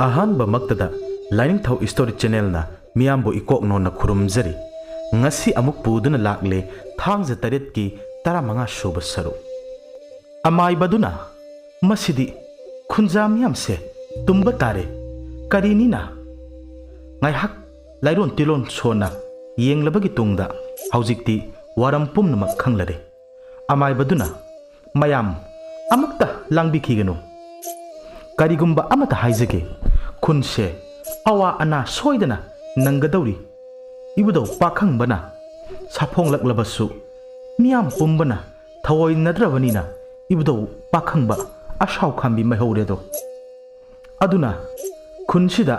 ꯑꯍꯥꯟꯕ ꯃꯛꯇꯗ ꯂꯥꯏꯅꯤꯡꯊꯧ ꯏꯁꯇꯣꯔꯤ ꯆꯦꯅꯦꯜꯅ ꯃꯤꯌꯥꯝꯕꯨ ꯏꯀꯣꯛ ꯅꯣꯟꯅ ꯈꯨꯔꯨꯝꯖꯔꯤ ꯉꯁꯤ ꯑꯃꯨꯛ ꯄꯨꯗꯨꯅ ꯂꯥꯛꯂꯦ ꯊꯥꯡꯖ 8ꯀꯤ 15 ꯁꯨꯕ ꯁꯔꯨꯛ ꯑꯃꯥꯏꯕꯗꯨꯅ ꯃꯁꯤꯗꯤ ꯈꯨꯟꯖꯥ ꯃꯤꯌꯥꯝꯁꯦ ꯇꯨꯝꯕ ꯇꯥꯔꯦ ꯀꯔꯤꯅꯤꯅ ꯉꯥꯏꯍꯥꯛ ꯂꯥꯏꯔꯣꯟ ꯇꯤꯂꯣꯟ ꯁꯣꯟꯅ ꯌꯦꯡꯂꯕꯒꯤ ꯇꯨꯡꯗ ꯍꯧꯖꯤꯛꯇꯤ ꯋꯥꯔꯝ ꯄꯨꯝꯅꯃꯛ ꯈꯪꯂꯔꯦ ꯑꯃꯥꯏꯕꯗꯨꯅ ꯃꯌꯥꯝ ꯑꯃꯨꯛꯇ ꯂꯥꯡꯕꯤꯈꯤꯒꯅꯨ ꯀꯔꯤꯒꯨꯝꯕ ꯑꯃꯇ ꯍꯥꯏꯖꯒꯦ ꯈꯨꯟꯁꯦ ꯑꯋꯥ ꯑꯅꯥ ꯁꯣꯏꯗꯅ ꯅꯪꯒꯗꯧꯔꯤ ꯏꯕꯨꯗꯧ ꯄꯥꯈꯪꯕꯅ ꯁꯥꯐꯣꯡꯂꯛꯂꯕꯁꯨ ꯃꯤꯌꯥꯝ ꯄꯨꯝꯕꯅ ꯊꯑꯣꯏꯅꯗ꯭ꯔꯕꯅꯤꯅ ꯏꯕꯨꯗꯧ ꯄꯥꯈꯪꯕ ꯑꯁꯥꯎ ꯈꯥꯝꯕꯤ ꯃꯩꯍꯧꯔꯦꯗꯣ ꯑꯗꯨꯅ ꯈꯨꯟꯁꯤꯗ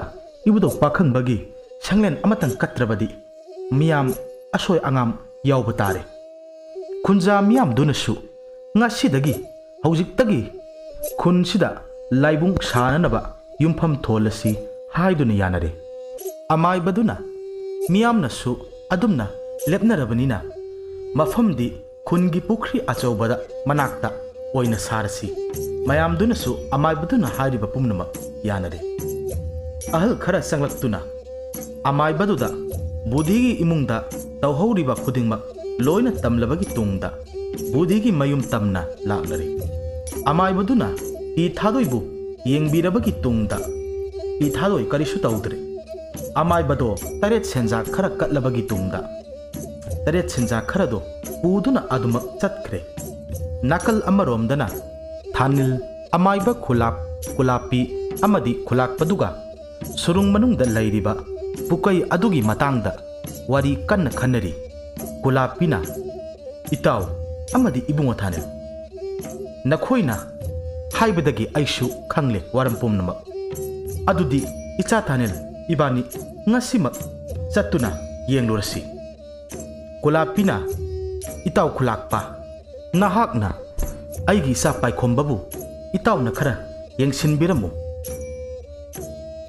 ꯏꯕꯨꯗꯧ ꯄꯥꯈꯪꯕꯒꯤ ꯁꯪꯂꯦꯟ ꯑꯃꯇꯪ ꯀꯠꯇ꯭ꯔꯕꯗꯤ ꯃꯤꯌꯥꯝ ꯑꯁꯣꯏ ꯑꯉꯥꯝ ꯌꯥꯎꯕ ꯇꯥꯔꯦ ꯈꯨꯟꯖꯥ ꯃꯤꯌꯥꯝꯗꯨꯅꯁꯨ ꯉꯁꯤꯗꯒꯤ ꯍꯧꯖꯤꯛꯇꯒꯤ ꯈꯨꯟꯁꯤꯗ ꯂꯥꯏꯕꯨꯡ ꯁꯥꯅꯅꯕ ꯌꯨꯝꯐꯝ ꯊꯣꯜꯂꯁꯤ ꯍꯥꯏꯗꯨꯅ ꯌꯥꯅꯔꯦ ꯑꯃꯥꯏꯕꯗꯨꯅ ꯃꯤꯌꯥꯝꯅꯁꯨ ꯑꯗꯨꯝꯅ ꯂꯦꯞꯅꯔꯕꯅꯤꯅ ꯃꯐꯝꯗꯤ ꯈꯨꯟꯒꯤ ꯄꯨꯈ꯭ꯔꯤ ꯑꯆꯧꯕꯗ ꯃꯅꯥꯛꯇ ꯑꯣꯏꯅ ꯁꯥꯔꯁꯤ ꯃꯌꯥꯝꯗꯨꯅꯁꯨ ꯑꯃꯥꯏꯕꯗꯨꯅ ꯍꯥꯏꯔꯤꯕ ꯄꯨꯝꯅꯃꯛ ꯌꯥꯅꯔꯦ ꯑꯍꯜ ꯈꯔ ꯆꯪꯂꯛꯇꯨꯅ ꯑꯃꯥꯏꯕꯗꯨꯗ ꯕꯨꯙꯤꯒꯤ ꯏꯃꯨꯡꯗ ꯇꯧꯍꯧꯔꯤꯕ ꯈꯨꯗꯤꯡꯃꯛ ꯂꯣꯏꯅ ꯇꯝꯂꯕꯒꯤ ꯇꯨꯡꯗ ꯕꯨꯙꯤꯒꯤ ꯃꯌꯨꯝ ꯇꯝꯅ ꯂꯥꯛꯂꯔꯦ ꯑꯃꯥꯏꯕꯗꯨꯅ ꯄꯤ ꯊꯥꯗꯣꯏꯕꯨ ꯌꯦꯡꯕꯤꯔꯕꯒꯤ ꯇꯨꯡꯗ ꯄꯤ ꯊꯥꯗꯣꯏ ꯀꯔꯤꯁꯨ ꯇꯧꯗ꯭ꯔꯦ ꯑꯃꯥꯏꯕꯗꯣ 8 ꯁꯦꯟꯖꯥ ꯈꯔ ꯀꯠꯂꯕꯒꯤ ꯇꯨꯡꯗ 8 ꯁꯦꯟꯖꯥ ꯈꯔꯗꯣ ꯄꯨꯗꯨꯅ ꯑꯗꯨꯃꯛ ꯆꯠꯈ꯭ꯔꯦ ꯅꯥꯀꯜ ꯑꯃꯔꯣꯝꯗꯅ ꯊꯥꯅꯤꯜ ꯑꯃꯥꯏꯕ ꯀꯨꯂꯥꯞꯄꯤ ꯑꯃꯗꯤ ꯈꯨꯂꯥꯛꯄꯗꯨꯒ ꯁꯨꯔꯨꯡ ꯃꯅꯨꯡꯗ ꯂꯩꯔꯤꯕ ꯄꯨꯀꯩ ꯑꯗꯨꯒꯤ ꯃꯇꯥꯡꯗ ꯋꯥꯔꯤ ꯀꯟꯅ ꯈꯟꯅꯔꯤ ꯀꯨꯂꯥꯞꯄꯤꯅ ꯏꯇꯥꯎ ꯑꯃꯗꯤ ꯏꯕꯨꯡꯉꯣ ꯊꯥꯅꯤꯜ ꯅꯈꯣꯏꯅ ꯍꯥꯏꯕꯗꯒꯤ ꯑꯩꯁꯨ ꯈꯪꯂꯦ ꯋꯥꯔꯝ ꯄꯨꯝꯅꯃꯛ ꯑꯗꯨꯗꯤ ꯏꯆꯥ ꯊꯥꯅꯤꯜ 이바니 ngasimak ꯆꯠꯇꯨꯅ ꯌꯦꯡꯂꯨꯔꯁꯤ ꯀꯨꯂꯥꯞꯄꯤꯅ ꯏꯇꯥꯎ ꯈꯨꯂꯥꯛꯄ ꯅꯍꯥꯛꯅ ꯑꯩꯒꯤ ꯏꯆꯥ ꯄꯥꯏꯈꯣꯝꯕꯕꯨ ꯏꯇꯥꯎꯅ ꯈꯔ ꯌꯦꯡꯁꯤꯟꯕꯤꯔꯝꯃꯨ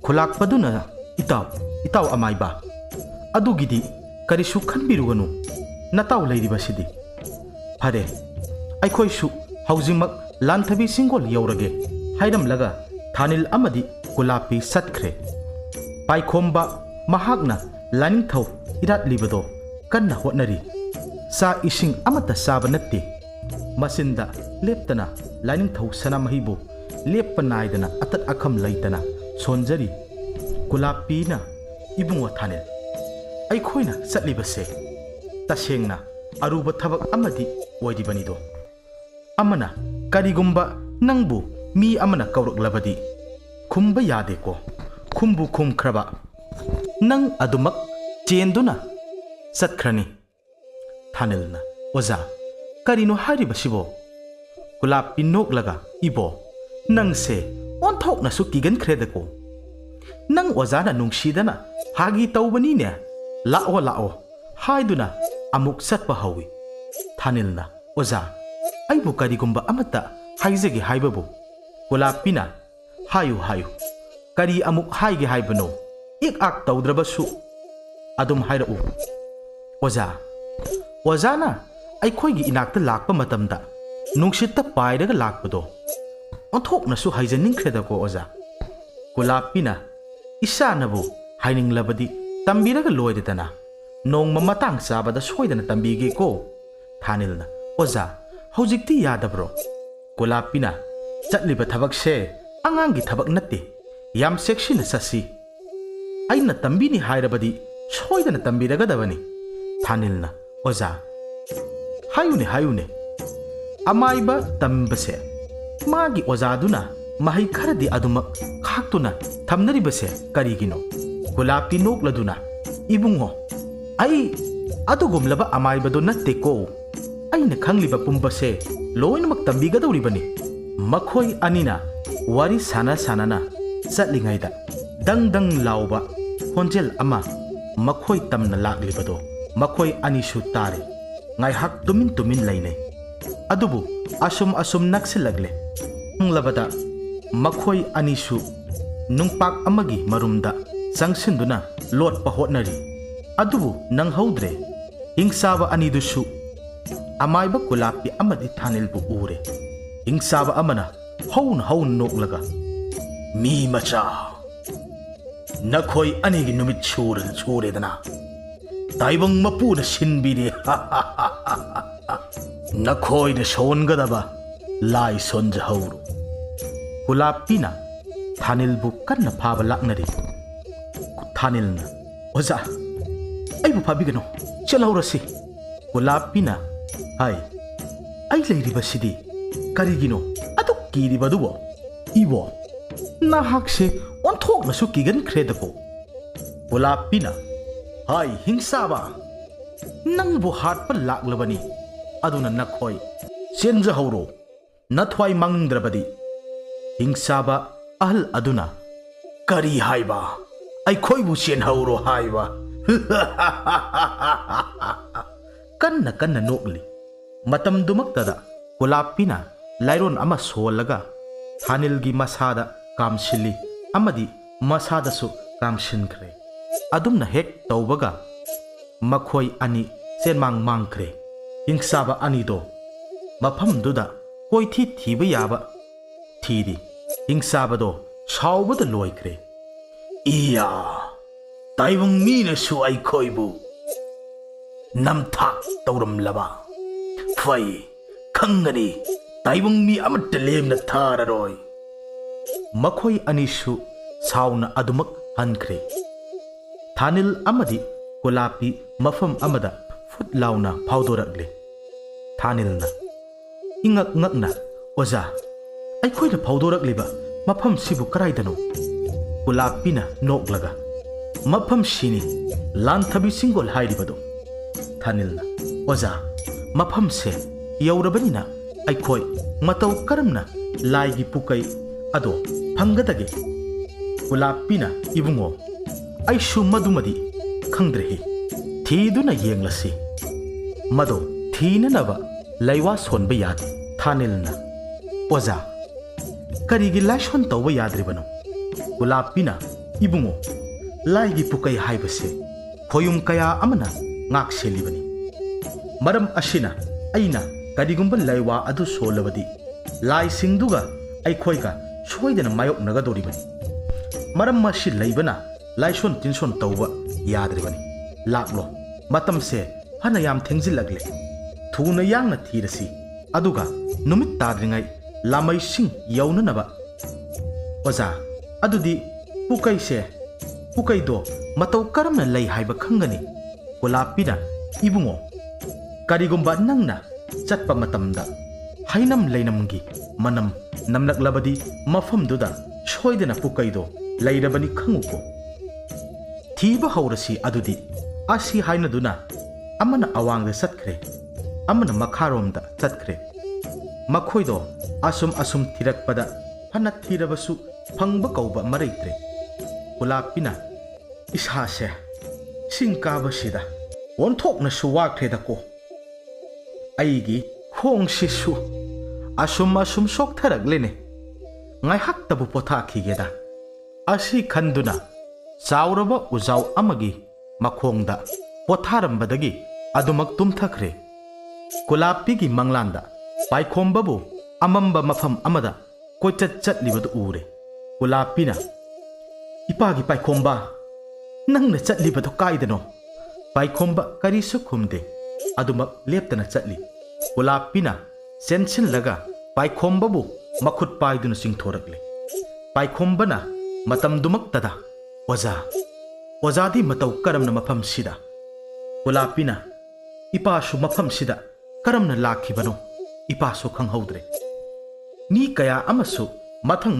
ꯈꯨꯂꯥꯛꯄꯗꯨꯅ ꯏꯇꯥꯎ ꯑꯃꯥꯏꯕ ꯑꯗꯨꯒꯤꯗꯤ ꯀꯔꯤꯁꯨ ꯈꯟꯕꯤꯔꯨꯒꯅꯨ ꯅꯇꯥꯎ ꯂꯩꯔꯤꯕꯁꯤꯗꯤ ꯐꯔꯦ ꯑꯩꯈꯣꯏꯁꯨ ꯍꯧꯖꯤꯛꯃꯛ ꯂꯥꯟꯊꯕꯤ ꯁꯤꯡꯒꯣꯜ ꯌꯧꯔꯒꯦ ꯍꯥꯏꯔꯝꯂꯒ ꯊꯥꯅꯤꯜ ꯑꯃꯗꯤ ꯀꯨꯂꯥꯞꯄꯤ ꯆꯠꯈ꯭ꯔꯦ ꯄꯥꯏꯈꯣꯝꯕ ꯃꯍꯥꯛꯅ ꯂꯥꯏꯅꯤꯡꯊꯧ ꯏꯔꯥꯠꯂꯤꯕꯗꯣ ꯀꯟꯅ ꯍꯣꯠꯅꯔꯤ ꯆꯥꯛ ꯏꯁꯤꯡ ꯑꯃꯠꯇ ꯆꯥꯕ ꯅꯠꯇꯦ ꯃꯆꯤꯟꯗ ꯂꯦꯞꯇꯅ ꯂꯥꯏꯅꯤꯡꯊꯧ ꯁꯅꯥꯃꯍꯤꯕꯨ ꯂꯦꯞꯄ ꯅꯥꯏꯗꯅ ꯑꯇꯠ ꯑꯈꯝ ꯂꯩꯇꯅ ꯁꯣꯟꯖꯔꯤ ꯀꯨꯂꯥꯞꯄꯤꯅ ꯏꯕꯨꯡꯉꯣ ꯊꯥꯅꯤꯜ ꯑꯩꯈꯣꯏꯅ ꯆꯠꯂꯤꯕꯁꯦ ꯇꯁꯦꯡꯅ ꯑꯔꯨꯕ ꯊꯕꯛ ꯑꯃꯗꯤ ꯑꯣꯏꯔꯤꯕꯅꯤꯗꯣ ꯑꯃꯅ ꯀꯔꯤꯒꯨꯝꯕ ꯅꯪꯕꯨ ꯃꯤ ꯑꯃꯅ ꯀꯧꯔꯛꯂꯕꯗꯤ ꯈꯨꯝꯕ ꯌꯥꯗꯦꯀꯣ ꯈꯨꯝꯕꯨ ꯈꯨꯝꯈ꯭ꯔꯕ ꯅꯪ ꯑꯗꯨꯃꯛ ꯆꯦꯟꯗꯨꯅ ꯆꯠꯈ꯭ꯔꯅꯤ ꯊꯥꯅꯤꯜꯅ ꯑꯣꯖꯥ ꯀꯔꯤꯅꯣ ꯍꯥꯏꯔꯤꯕꯁꯤꯕꯣ ꯀꯨꯂꯥꯞꯄꯤ ꯅꯣꯛꯂꯒ 이보 ꯅꯪꯁꯦ ꯑꯣꯟꯊꯣꯛꯅꯁꯨ ꯀꯤꯒꯟꯈ꯭ꯔꯦꯗꯀꯣ ꯅꯪ ꯑꯣꯖꯥꯅ ꯅꯨꯡꯁꯤꯗꯅ ꯐꯥꯒꯤ ꯇꯧꯕꯅꯤꯅꯦ ꯂꯥꯛꯑꯣ ꯍꯥꯏꯗꯨꯅ ꯑꯃꯨꯛ ꯆꯠꯄ ꯍꯧꯏ ꯊꯥꯅꯤꯜꯅ ꯑꯣꯖꯥ ꯑꯩꯕꯨ ꯀꯔꯤꯒꯨꯝꯕ ꯑꯃꯠꯇ ꯍꯥꯏꯖꯒꯦ ꯍꯥꯏꯕꯕꯨ ꯀꯨꯂꯥꯞꯄꯤꯅ ꯍꯥꯏꯌꯨ ꯀꯔꯤ ꯑꯃꯨꯛ ꯍꯥꯏꯒꯦ ꯍꯥꯏꯕꯅꯣ ꯏꯛ-ꯑꯥꯛ ꯇꯧꯗ꯭ꯔꯕꯁꯨ ꯑꯗꯨꯝ ꯍꯥꯏꯔꯛꯎ ꯑꯣꯖꯥꯅ ꯑꯩꯈꯣꯏꯒꯤ ꯏꯅꯥꯛꯇ ꯂꯥꯛꯄ ꯃꯇꯝꯗ ꯅꯨꯡꯁꯤꯠꯇ ꯄꯥꯏꯔꯒ ꯂꯥꯛꯄꯗꯣ ꯑꯣꯟꯊꯣꯛꯅꯁꯨ ꯍꯩꯖꯅꯤꯡꯈ꯭ꯔꯦꯗꯀꯣ ꯑꯣꯖꯥ ꯀꯨꯂꯥꯞꯄꯤꯅ ꯏꯆꯥꯅꯕꯨ ꯍꯥꯏꯅꯤꯡꯂꯕꯗꯤ ꯇꯝꯕꯤꯔꯒ ꯂꯣꯏꯔꯦꯗꯅ ꯅꯣꯡꯃ ꯃꯇꯥꯡ ꯆꯥꯕꯗ ꯁꯣꯏꯗꯅ ꯇꯝꯕꯤꯒꯦꯀꯣ ꯊꯥꯅꯤꯜꯅ ꯑꯣꯖꯥ ꯍꯧꯖꯤꯛꯇꯤ ꯌꯥꯗꯕ꯭ꯔꯣ ꯀꯨꯂꯥꯞꯄꯤꯅ ꯆꯠꯂꯤꯕ ꯊꯕꯛꯁꯦ ꯑꯉꯥꯡꯒꯤ ꯊꯕꯛ ꯅꯠꯇꯦ ꯌꯥꯝ ꯆꯦꯛꯁꯤꯟꯅ ꯆꯠꯁꯤ ꯑꯩꯅ ꯇꯝꯕꯤꯅꯤ ꯍꯥꯏꯔꯕꯗꯤ ꯁꯣꯏꯗꯅ ꯇꯝꯕꯤꯔꯒꯗꯕꯅꯤ ꯊꯥꯅꯤꯜꯅ ꯑꯣꯖꯥ ꯍꯥꯏꯌꯨꯅꯦ ꯑꯃꯥꯏꯕ ꯇꯝꯕꯁꯦ 마기 오자두나 마히 카라디 아두막 칵두나 탐나리버세 까리기노 굴라피 녹라두나 이붕호 아이 아두곰라바 아마이바도 나테코 아이나 캉리바 뿜바세 로이나막 담비가다우리바니 마코이 아니나 와리 사나나 ꯆꯠꯂꯤꯉꯩꯗ ꯗꯪ ꯂꯥꯎꯕ ꯈꯣꯟꯖꯦꯜ ꯑꯃ ꯃꯈꯣꯏ ꯇꯝꯅ ꯂꯥꯛꯂꯤꯕꯗꯣ ꯃꯈꯣꯏ ꯑꯅꯤꯁꯨ ꯇꯥꯔꯦ ꯉꯥꯏꯍꯥꯛ ꯇꯨꯃꯤꯟ ꯂꯩꯅꯩ ꯑꯗꯨꯕꯨ ꯑꯁꯨꯝ ꯅꯛꯁꯤꯜꯂꯛꯂꯦ ꯈꯪꯂꯕꯗ ꯃꯈꯣꯏ ꯑꯅꯤꯁꯨ ꯅꯨꯡꯄꯥꯛ ꯑꯃꯒꯤ ꯃꯔꯨꯝꯗ ꯆꯪꯁꯤꯟꯗꯨꯅ ꯂꯣꯠꯄ ꯍꯣꯠꯅꯔꯤ ꯑꯗꯨꯕꯨ ꯅꯪꯍꯧꯗ꯭ꯔꯦ ꯍꯤꯡꯆꯥꯕ ꯑꯅꯤꯗꯨꯁꯨ ꯑꯃꯥꯏꯕ ꯀꯨꯂꯥꯞꯄꯤ ꯑꯃꯗꯤ ꯊꯥꯅꯤꯜꯕꯨ ꯎꯔꯦ ꯍꯤꯡꯆꯥꯕ ꯑꯃꯅ ꯍꯧꯅ ꯅꯣꯛꯂꯒ ꯃꯤ ꯃꯆꯥ Nakhoi anigi numit shure dana. Taibang mapu na sinbiri. Nakhoi na son gadaba. Lai son jahauru. Kulapina. Thanil bukan na phaba laknari. Thanil na. Oza. Ay bu phabigano. Chalaurasi. Kulapina. Hai. Ay lairiba sidi. Karigino. Ato kiriba dubo. Ibo. Nahakse onthok na su kigan kredako. Kulapina. Hai hingsaba. Nang bu hat pa laklabani. Aduna nakhoi. Senja hauro. Nathwai mangdrabadi. Hingsaba ahal aduna. Kari haiba. Ay khoi bu sen hauro haiba. Kanna nokli. Matam dumaktada. Kulapina. Lairon ama solaga. Thanilgi masada kamsili. Amadi masada su kamsinkre. Adumna hek taubaga. Makhoi ani sen mangkre. Hingsaba ani do. Mafam duda. Koi thiba yaba. Thidi. Hingsaba do. Saubada loikre. Iya. Taibang mina su ay koibu. Namthak tauram laba. Fai. Khangani. Taibang mi amat lem na thararoi. Makhoi anisu sauna adumak hankre. Thanil amadi Kulapi mafam amada fut launa phaudoragle. Thanil na. Ingak na. Oza. Ay koy na phaudorakliba. Mafam sibu karaidano. Kulapi na noklaga. Mafam sini. Lanthabi singol hairibado. Thanil na. Oza. Mafam se. Yaurabani na. Ay koy. Mataw karam na. Laigi pukai. Ado. Panggadage. Kulapi na. Ibungo. Ay shumadumadi. Khangdrehi. Thiduna yenglasi. Mado. Thina naba. Laiwa sonba yad. Thanil na. Oza. Karigi laishon tawba yadribano. Kulapi na. Ibungo. Laigi pukai haibase. Khoyum kaya amana. Ngak selibani. Maram ashina. Aina. Karigumba laiwa adu solabadi. Lai singduga. Ay khoyga. Shoydana mayok nagadoribani. Maram mashi laibana. Laishon tinson tawba yadribani. Laklo. Matam se. Hana yam thengzilagle. Thuna yang na thirasi. Aduga. Numit tadringai. Lamay sing yauna naba. Oza. Adudi. Pukai se. Pukai do. Mataw karam na lay haiba khangani. Kulapi na. Ibungo. Karigumba nang na. Chatpa matamda. Hainam laynamgi. Manam. Namlaklabadi. Mafam duda. Shoydana pukai do. Layrabani khanguko. Thiba haurasi adudi. Asi haina duna. Amana awangda satkre. Amana makharomda satkre. Makhoido asum thirakpada hana thirabasu phangba kauba maraitre. Kulapina ishase singkaba sida onthokna suwakre dako. Aigi khong sisu asum soktaraglene. Ngai haktabu pothakhigeda. Asi khanduna sauraba uzaw amagi makhongda potharambadagi adumak tumthakre. Kulapigi manglanda Paikhombabu amamba mafam amada koichat libadu ure. Kulapina ipagi paikhomba nangna chatlibadu kaidano. Paikhomba karisu khumde adumak leptana chatli. Kulapina sensin laga paikhombabu makhut paiduna singthorakle. Paikhombana matam dumaktada. Oza. Ozadi mataw karamna mafam sida. Kulapina ipasu mafam sida karamna lakhibano. Ipaso khanghaudre. Ni kaya amasu mathang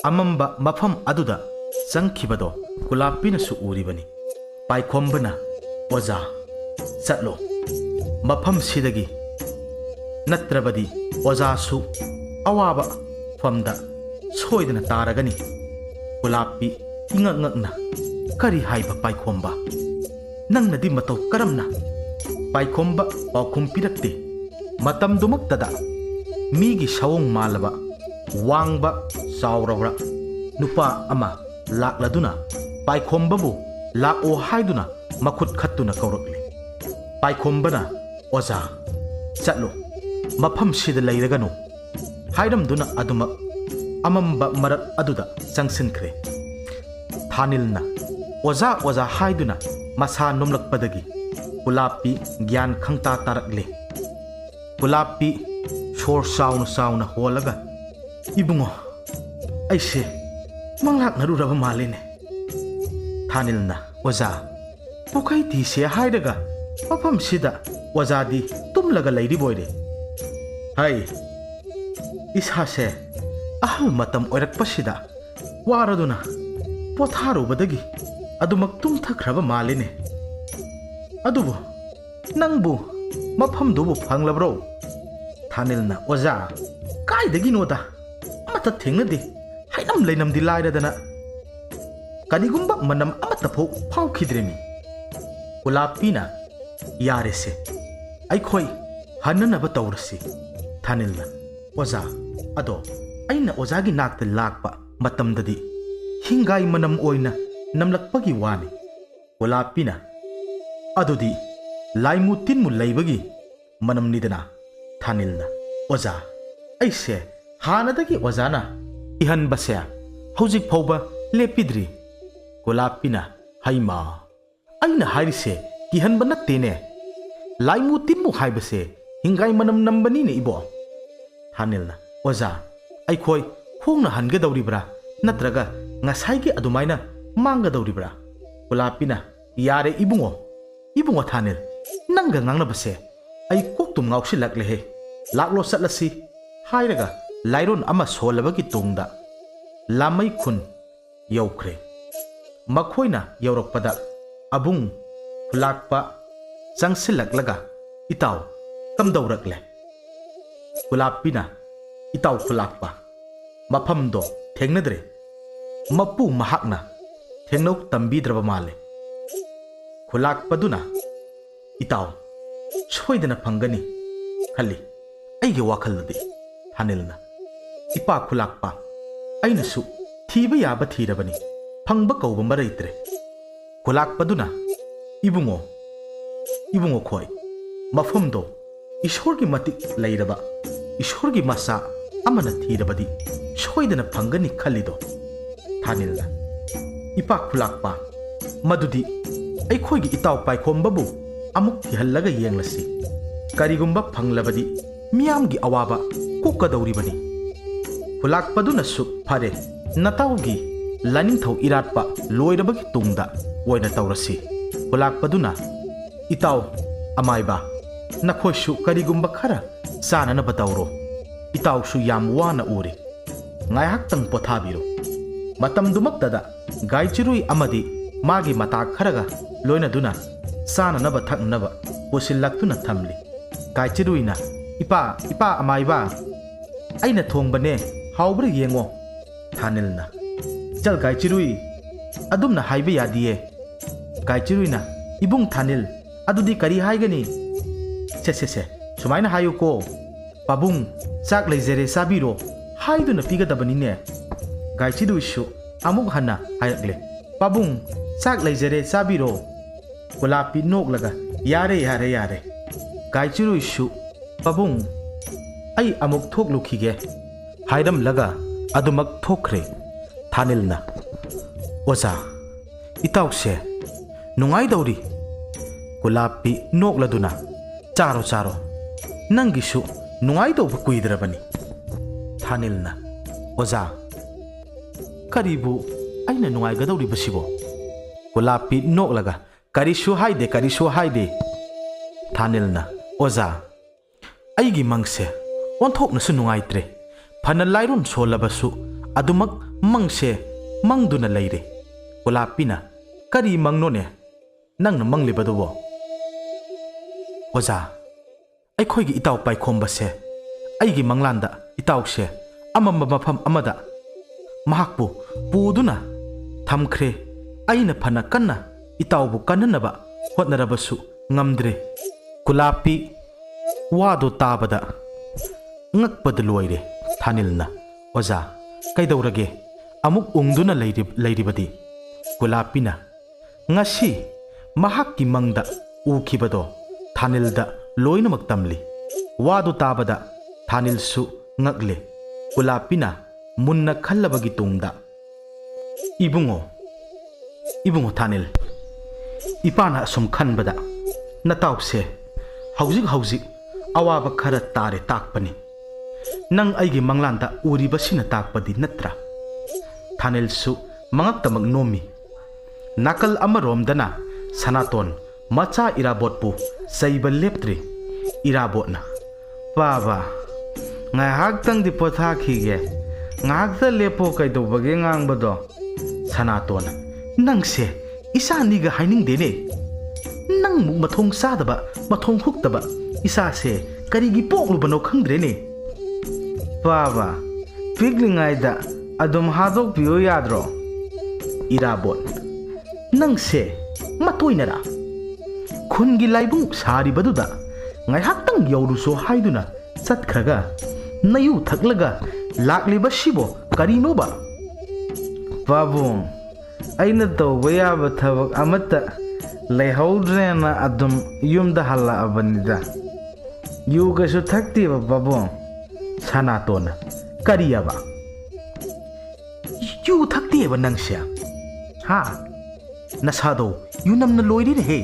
amamba mafam aduda sangkhibado Kulapina su uribani. Paikhombana Oza. Satlo. Mafam sidagi. Natrabadi Oza su awaba famda soydana taragani. Kulapi ingak-ngakna. Kari haiba Paikhomba. Nangna di mataw karamna. Paikhomba paukhum pirakte. Matam dumaktada. Migi sawong malaba. Wangba saurabra. Nupa ama lakladuna. Paikhombabu lako haiduna makhut khatuna kaurakle. Paikhombana Oza. Satlo. Mafam sida lairagano. Hairamduna adumak amamba marat aduda sangsinkre. Thanilna oza haiduna masa nomlakpadagi Kulapi gyan khangta tarakle Kulapi shor sauna holaga Ibungo aise manglak naruraba malene Thanilna oza pukai ti se haidaga mafam sida ozadi tumlaga lairi boire hai isa se ahal matam oirakpasida waraduna potharubadagi adumak tumthakraba malene adubu nangbu mafamdubu phanglabro Thanilna oza kaidagi noda amata thengnadi hainam leinamdi lairadana kanigumba manam amata phaukhidremi Kulapina yarese aikhoi hananaba tawrasi Thanilna oza ado aina ozagi nakta lakpa matamdadi hingai manam oina namlakpagi wani Kulapina adudi laimu tinmu laibagi manam nidana Thanilna oza aise hanadagi ozana ihan basya hojik phauba lepidri Kulapina haima aina harise kihan banattene laimu tinmu haibase hingai manam nambani ne ibo Thanilna oza aikhoi khongna hange dawribra natraga ngasai gi adumaina manga dawribra Kulapina yare ibungo Thanil nanga ngangna base ai koktum ngausilak lehe laklo satlasi hairaga lairon ama solabagi tungda lamai khun yaukhre makhoina yaurakpada abung khulakpa changsilaklaga itaw kamdaurakle Kulapina itaw khulakpa mafamdo thengnadre mapu mahakna thengnok tambidraba male khulakpaduna itaw soidana phangani khali aige wakhaladi Thanilna ipa khulakpa ainasu thiba yaba thirabani phangba kauba maraitre khulakpaduna ibungo khoi mafamdo ishorgi matik lairaba ishorgi masa amana thirabadi soidana phangani khalido Thanilna ipa khulakpa madudi aikhoi itaw paikhombabu amuk thihallaga yenglasi karigumba phanglabadi miyamgi awaba kokadawribani khulakpaduna su phare natawgi laningthau iratpa loirabagi tungda oina tawrasi khulakpaduna itaw amaiba nakhoisu karigumba khara sanana batawro itaw su yam wana uri ngaihak tang pothabiro matamdumaktada gaijirui amadi magi mata kharaga loina duna sananaba thaknaba posillaktuna thamli gaichiruina ipa amaiba aina thongbane hawbra yengo Thanilna chal gaichirui adumna haiba yadiye gaichiruina ibung Thanil adudi kari haigani se sumaina hayuko pabung chak leijere sabiro haiduna pigadabani gaichiruisu amuk hana hayakle pabung chak leijere sabiro Kulapi noklaga yare gaichiruisu pabung ai amuk thoklukhige haidam laga adumak thokre Thanilna oza itawse nungai dawri Kulapi nokladuna charo nangisu nungai dawba kuidrabani Thanilna oza karibu aina nungai gadawri basibo Kulapi noklaga karisu haide Thanilna oza aigi mangse onthoknasu nungaitre phana lairon solabasu adumak mangse mangduna leire Kulapina kari mangnone nangna manglibadubo oza aikhoigi itaw paikhombase aigi manglanda itawse amamba mafam amada mahakpu puduna thamkhre aina phana kanna itawbu kananaba hotnarabasu ngamdre Kulapi wado tabada ngakpad loire Thanilna oza kaidawrage amuk ungduna leiribadi Kulapina ngasi mahakki mangda ukhibado Thanilda loinamak tamli wado tabada Thanilsu ngakle Kulapina munna khallabagi tungda ibungo Ibungo Tanil Ipana asum khanbada natawse hauzik awaba khara tare takpani nang aigi manglanda uribasina takpadi natra Tanil su mangaktamag nomi nakal amaromdana Sanaton macha irabotpu saiba leptri irabotna baba ngahagtang di pothakige ngahagta lepo kaidobage ngangbado Sanaton nangse isa niga haining dene nang mathong sadaba mathong huktaba isa se karigi poklubano khangdrene baba piglingaida adum hadok biyo yadro irabot nang se matoinara khungi laibung sari baduda ngai haktang yauruso haiduna satkhraga nayu thaklaga lakliba shibo karinoba babung aina tawba yaba thabak amata leihawdrena adum yumda halla abanida yuga su thaktiba babung Sanatona kariyaba yu thaktiba nangsia ha nasado yunamna loirine he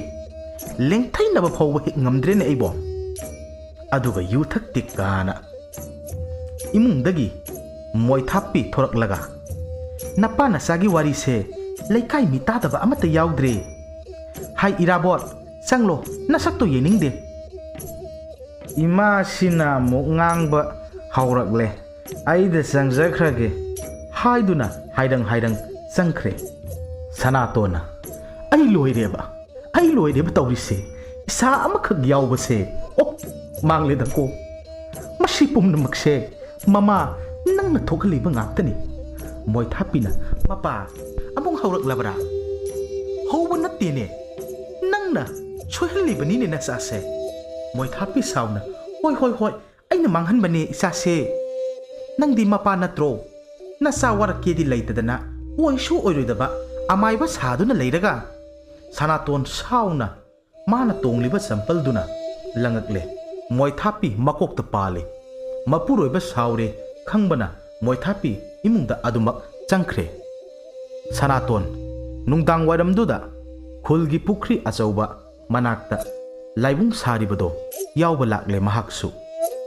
lengthainaba phawba hek ngamdrene aibo aduga yu thakti kana imungdagi moi thappi thoraklaga napa nasagi wari se leikai mi tadaba amata yaudre hai irabot sanglo nasakto yeningde ima sina mo ngangba haurakle aida sangjakrage haiduna haidang sangkhre Sanatona ai loireba tawrise isa amakhak yawbase mangle dako mashi pumnamakse mama nangna thokaliba ngaktani moi thapina mapa among hauраklabra hauba nattene nangna choihalibani ne nasase moi thapi sauna hoi aina manghanbane isase nangdi mapa natro nasa warakedi leitadana oisu oiroidaba amaiba saduna leiraga Sanaton sauna mana tongliba sampalduna langakle moi thapi makokta pale mapuroiba saure khangbana moi thapi imungda adumak changkhre Sanaton nungdang wairamduda khulgi pukri achauba manakta laibung saribado yawba lakle mahaksu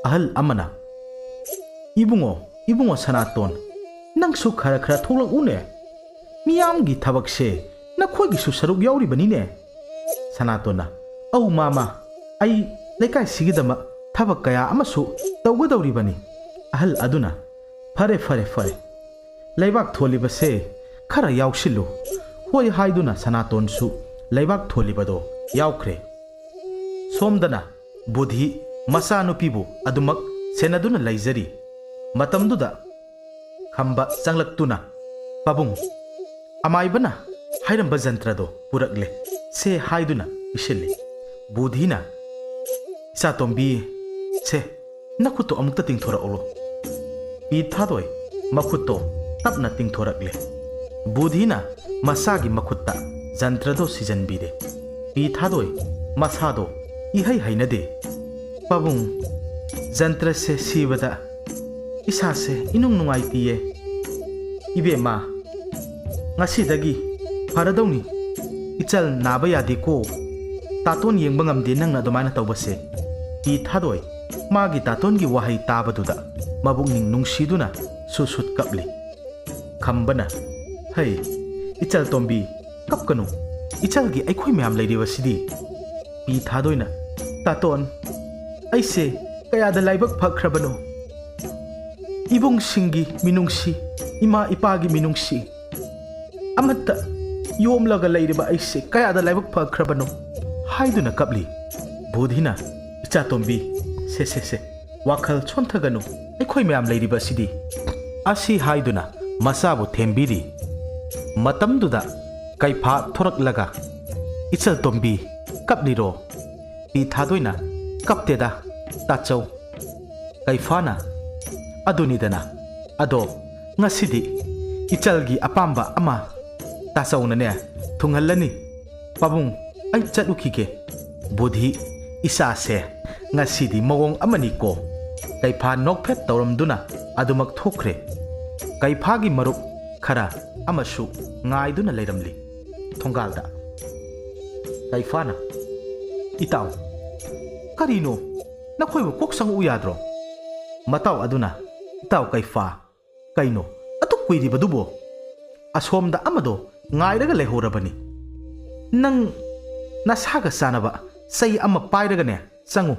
ahal amana ibungo Sanaton nangsu khara tholak une miyamgi thabakse nakhoigi su saruk yauribani Sanatona au mama ai lekai sigidama thabak kaya amasu tawgadawribani ahal aduna fare laibak tholibase khara yawsilu hoi haiduna Sanaton su laibak tholibado yawkhre somdana budhi masanupibu adumak senaduna laizari matamduda khamba changlaktuna pabung amaibana hairamba jantrado purakle se haiduna isili budhina isatombi se nakhuto amukta tingthora olo pi thadoi makhuto tapna tingthorakle budhina masagi makhutta jantrado sijanbire pi thadoi masado ihai hainade pabung jantra se sibada isase inung nungaitiye ibema ngasidagi faradawni ichal naba yadi ko taton yengba ngamde nangna adumaina tawbase pi thadoi magi taton gi wahai tabaduda mabukning nungsiduna susut kapli khambana hai ichal tombi kapkanu ichal gi aikhoi myam leiribasidi pi thadoina taton aise kayada laibak phakhrabano ibung singi minungsi ima ipagi minungsi amata yomlaga leiriba aise kayada laibak phakhrabano haiduna kapli budhina ichatombi se wakhal chonthaganu aikhoi myam leiriba sidi asi haiduna masabu thembiri matamduda kaipha thoraklaga ichal tombi kapliro pi thadoina kapteda tachau kaifana adunidana ado ngasidi ichalgi apamba ama tasauna ne thunghallani pabung ai chatlukige budhi isase ngasidi mawong amani ko kaifa nokphet tawramduna adumak thokre kaifagi marup khara amasu ngaiduna leiramli thonggalda. Kaifana, itaw, karino, nakoy mo koksang uyadro. Mataw aduna, itaw kaifa, kaino, ato pwede ba dubo? Asomda amado, ngairaga lehorabani. Nang nasaga sana ba, say ama pairaga ne, sangu.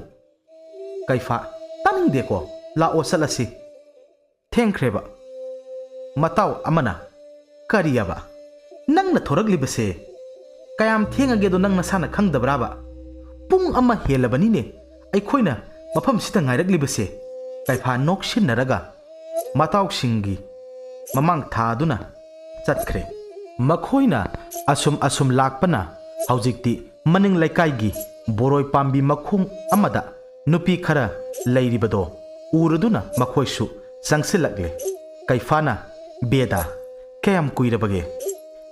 Kaifa, taningde ko, lao salasi. Tengkreba. Mataw amana, kariya ba? Nang nathorag libase, kayam tengage do nang nasana khangdabra ba? Pung ama helabani ne, ay koy na, mapam sita ngairag libase. Kaifa nokshin naraga, mataw singi, mamang thaduna, chatkre. Makhoy na, asum lakpa na, haujikti maning laikaygi, boroy pambi makhung amada, nupi khara lairibado, uraduna makhoysu, sangsilagle. Kaifana, beda, kayam kuirabage.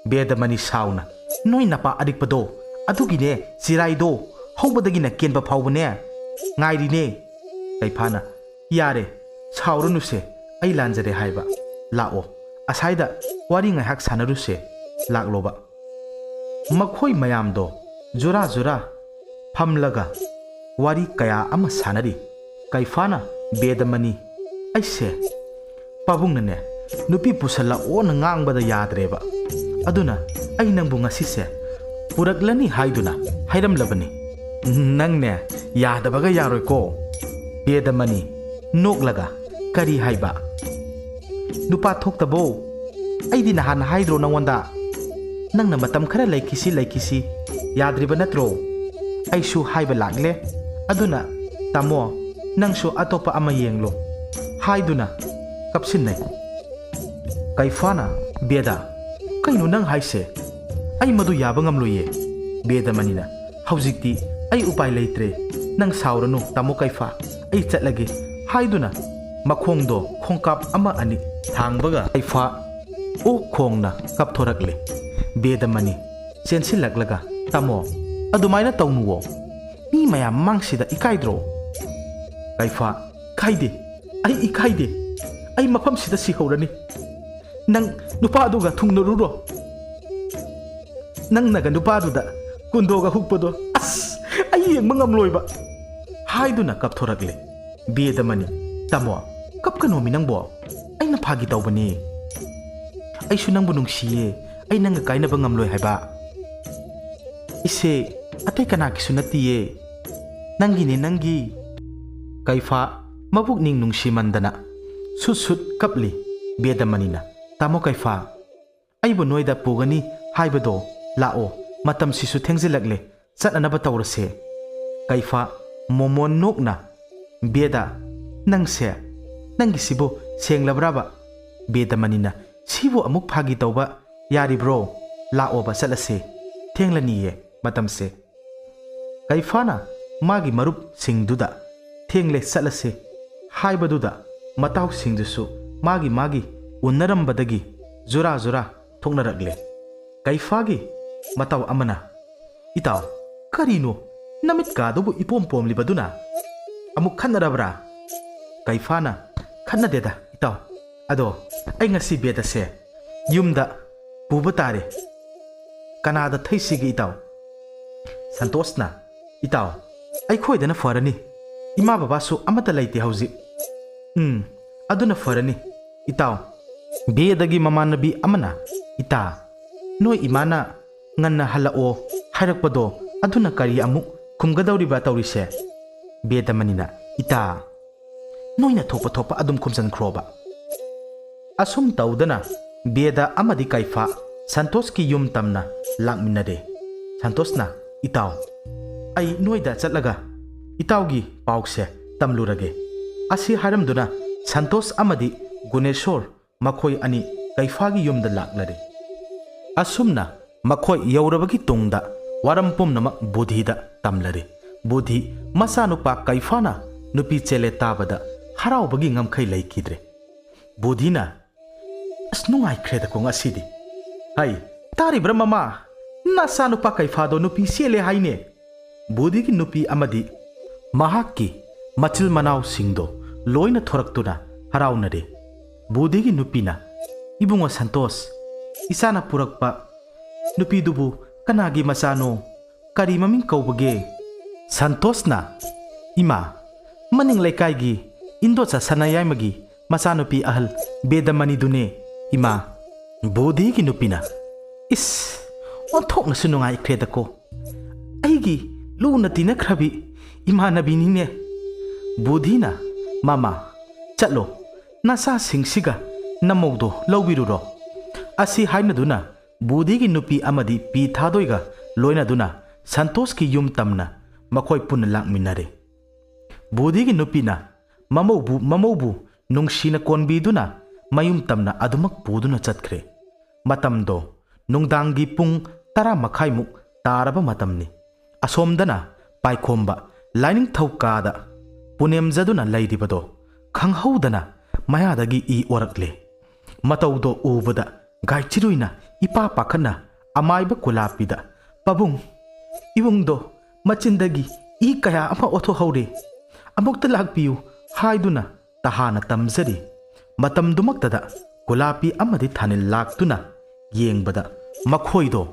Beda mani sauna, noy napa adikpado, adugine, siraido, haubadagina kenba phawbane, ngairine. Kaifana, yare, saurunuse, ay lanjare haiba, lao, asaida, wari ngayhak sanaruse, lakloba. Makhoy mayamdo, jura jura, phamlaga, wari kaya ama sanari. Kaifana, beda mani, ay se, pabung nane, nupi pusala o nangang bada yadreba. Aduna, ay nang bunga sise, puraglani haiduna, hairam labani. Nang ne, yadabaga yaroy ko. Beda mani, noklaga, kari haiba. Nupa thoktabo, ay di nahan haidro nang wanda. Nang na matam khara laikisi, yadriba natro. Ay su haiba lagle, aduna, tamo, nang su atopa ama yenglo. Haiduna, kapsin nay. Kaifana, beda, kaino nang haise, ay madu yabang amloye. Beda manina, haujikti, ay upay laytre, nang saurano tamo kaifa, ay chatlagi, haiduna, makhongdo, khongkap ama ani, hangbaga, kaifa, o khong na kapthorakle. Beda mani, sensilaglaga, tamo, adumayna tawnuwo, mi mayam mangsida ikaidro. Kaifa, kaide, ay ikaide, ay mapam sida sihorani. Nang nupaduga thungnururo. Nang naga nupaduda, kundoga hukpado, as, ay yung mga mloy ba? Haiduna kapthoragle. Beda mani, tamo, kapkanomi nang bo, ay napagitaw ba ni? Ay sunang bunong siye, ay nangakay na bang amloy haiba? Ise, atay kanakisunatiye. Nanggini nanggi. Kaifa, mabugning nung simandana. Susut kapli, beda manina. Tamo kaifa. Ay bunoy da pugani, haibado, lao, matam sisu tengzilagle, sat anaba tawrase. Kaifa, momon nok na. Beda, nang se, nanggisibo, siyang labraba. Beda manina, sibo amuk pagi tawba, yari bro, lao ba salase, tenglaniye, matamse. Kaifana, magi marup singduda, tengle salase, haibaduda, mataw singdusu, magi, unarambadagi, zura, thoknaragle. Kaifagi, mataw amana. Itaw, karino, namit ka dubo ipom-pom libaduna. Amuk kanarabra. Kaifana, kanadeda, itaw. Ado, ay ngasi beda se, yumda, pubatare. Kanada thaisigi itaw. Santos na, itaw, ay khoyda na farani. Ima baba so amata laiti hauzi. Aduna farani, itaw. Biyadagi mamanabi amana, ita. Noy imana, nganna halao, harakpado, aduna kari amuk, kumgadawri ba tawrise. Biyada manina, ita. Noy na thopa adum kumsan kroba. Asum tawdana, biyada amadi kaifa, Santos ki yum tamna, lakminade. Santos na, itaw. Ay noyda chatlaga, itawgi paukse, tamlurage. Asi haramduna, Santos amadi, Guneshor, makhoy ani, kaifagi yumda laklare. Asumna, makhoy yaurabagi tungda, warampum namak budhida tamlare. Budhi, masanupa kaifana, nupi chele tabada, haraw bagi ngamkhay laikidre. Budhina, asnungay kreda kong asidi. Hay, tari bra mama, nasanupa kaifado nupi chele haine. Budhi ki nupi amadi, mahaki, machil manaw singdo, loina thoraktuna, haraw nade. Budhi ki nupi na, ibunga Santos, isana purakpa, नुपीदुबु कनागी मचानो करी ममिंग कौबगे संतोषना इमा मनिंग लेकाईगी इंदोचा सनायामगी मचानुपी अहल बेदमनी दुने इमा बोधी की नुपीना इस ओंथोकनसु नुंगाइख्रेदको अहिगी Luna तिनख्रबी इमानबीनीने बोधीना मामा चलो नसा सिंगसिगा नमौदो लौबिरुरो असी हाइनदुना बोधीगी नुपी अमदी पी थादोइगा लोइनदुना संतोष की युम तमना मखोय पुन लाकमिनरे बोधीगी नुपीना ममौबु नुंगसीना कोनबीदुना मयुम तमना अदुमक पुदुना चतख्रे मतमदो नुंगदांगी पुंग 10 मखाइमुक तारबा मतमनी असोमदना पाइखोंबा लाइनिंग थौकादा पुनेमजदुना लैरिबदो खंगहौदना मयादगी ई ओरकले मतौदो उबदा गाइचिरुइना इपा पाखना अमाइबा कुलापीदा पबुंग इबुंगदो मचिंदगी ई कया अमा ओथो हौरे अमुक्ता लाकपियु हाइदुना तहाना तमजरी मतमदुमक्तदा कुलापी अमदि थानिल लाक्तुना येंगबदा मखोइदो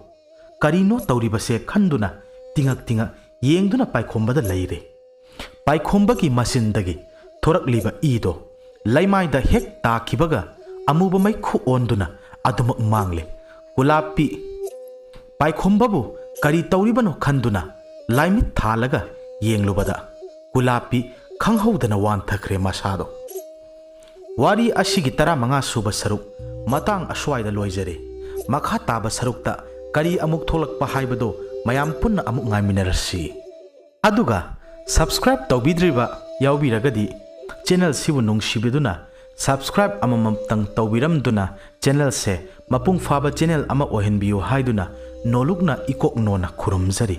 करीनो तौरिबसे खंदुना तिंगक येंगदुना पाइखोंबदा लैरे पाइखोंबगी मसिनदगी थोरकलिबा ईदो लैमाइदा हेक ताखिबगा अमुबा मैखु ओंदुना अदुमक मांगले कुलापी पाइखोंबबु करी तौरिबनो खंदुना लाइमित थालगा येंगलुबदा कुलापी खंगहौदना वांथख्रे मसादो वारी अशिगी 15 सुबा सरुक मतंग अस्वाइदा लोइजरे मखा ताबा सरुकता करी अमुक थोलकपा हाइबदो मयाम पुन्ना अमुक ngaiminarasi aduga subscribe tawbidriba yawbiragadi channel sibu nungshibiduna subscribe amamam tang tawbiramduna channel se mapung faba channel ama ohenbiu haiduna nolukna ikok nona khurumjari